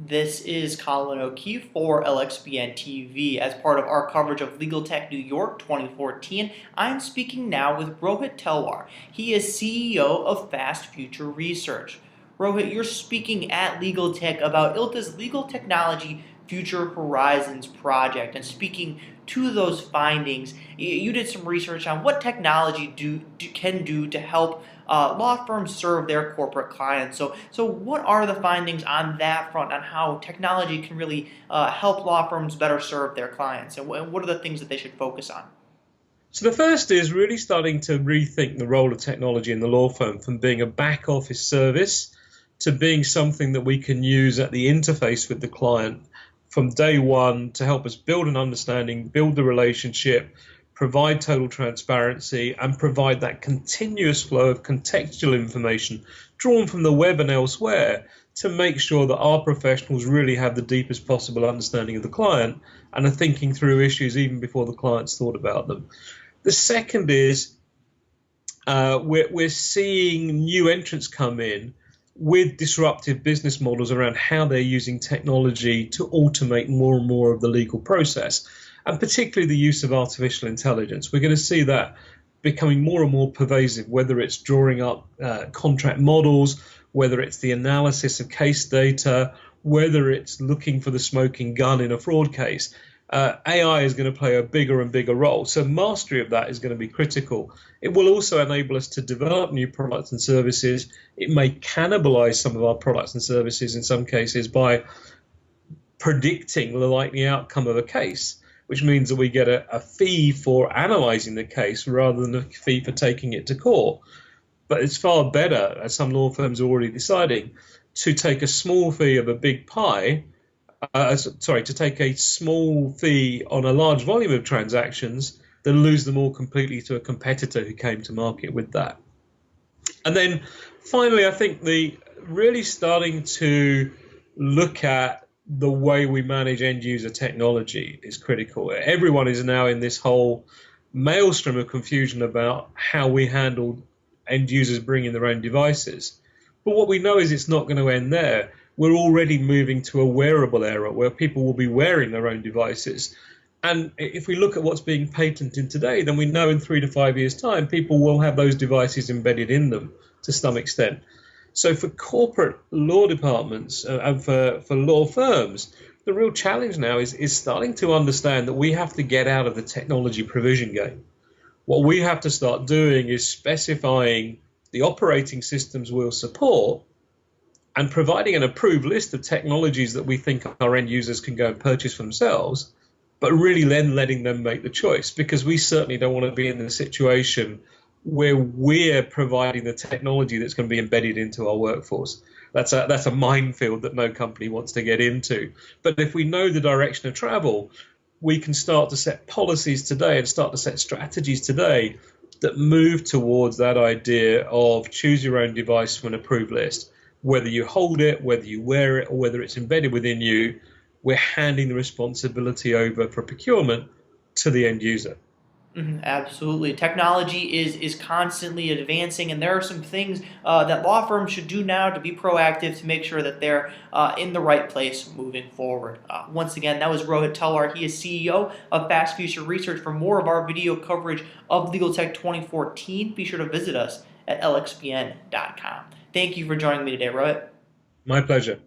This is Colin O'Keefe for LXBN TV. As part of our coverage of LegalTech New York 2014, I'm speaking now with Rohit Telwar. He is CEO of FastFuture Research. Rohit, you're speaking at LegalTech about ILTA's Legal Technology Future Horizons project, and speaking to those findings, you did some research on what technology can do to help law firms serve their corporate clients. So what are the findings on that front, on how technology can really help law firms better serve their clients, and what are the things that they should focus on? So the first is really starting to rethink the role of technology in the law firm from being a back office service to being something that we can use at the interface with the client from day one to help us build an understanding, build the relationship, provide total transparency, and provide that continuous flow of contextual information drawn from the web and elsewhere to make sure that our professionals really have the deepest possible understanding of the client and are thinking through issues even before the client's thought about them. The second is we're seeing new entrants come in with disruptive business models around how they're using technology to automate more and more of the legal process, and particularly the use of artificial intelligence. We're going to see that becoming more and more pervasive, whether it's drawing up contract models, whether it's the analysis of case data, whether it's looking for the smoking gun in a fraud case. AI is going to play a bigger and bigger role. So mastery of that is going to be critical. It will also enable us to develop new products and services. It may cannibalize some of our products and services in some cases by predicting the likely outcome of a case, which means that we get a fee for analyzing the case rather than a fee for taking it to court. But it's far better, as some law firms are already deciding, to take a small fee of a big pie, to take a small fee on a large volume of transactions than lose them all completely to a competitor who came to market with that. And then finally, I think the really starting to look at the way we manage end user technology is critical. Everyone is now in this whole maelstrom of confusion about how we handle end users bringing their own devices. But what we know is it's not going to end there. We're already moving to a wearable era where people will be wearing their own devices. And if we look at what's being patented today, then we know in 3 to 5 years' time, people will have those devices embedded in them to some extent. So for corporate law departments and for law firms, the real challenge now is starting to understand that we have to get out of the technology provision game. What we have to start doing is specifying the operating systems we'll support and providing an approved list of technologies that we think our end users can go and purchase for themselves, but really then letting them make the choice, because we certainly don't want to be in the situation where we're providing the technology that's going to be embedded into our workforce. That's a minefield that no company wants to get into. But if we know the direction of travel, we can start to set policies today and start to set strategies today that move towards that idea of choose your own device from an approved list. Whether you hold it, whether you wear it, or whether it's embedded within you, we're handing the responsibility over for procurement to the end user. Absolutely. Technology is constantly advancing, and there are some things that law firms should do now to be proactive to make sure that they're in the right place moving forward. Once again, that was Rohit Telwar. He is CEO of FastFuture Research. For more of our video coverage of LegalTech 2014, be sure to visit us at lxbn.com. Thank you for joining me today, Rohit. My pleasure.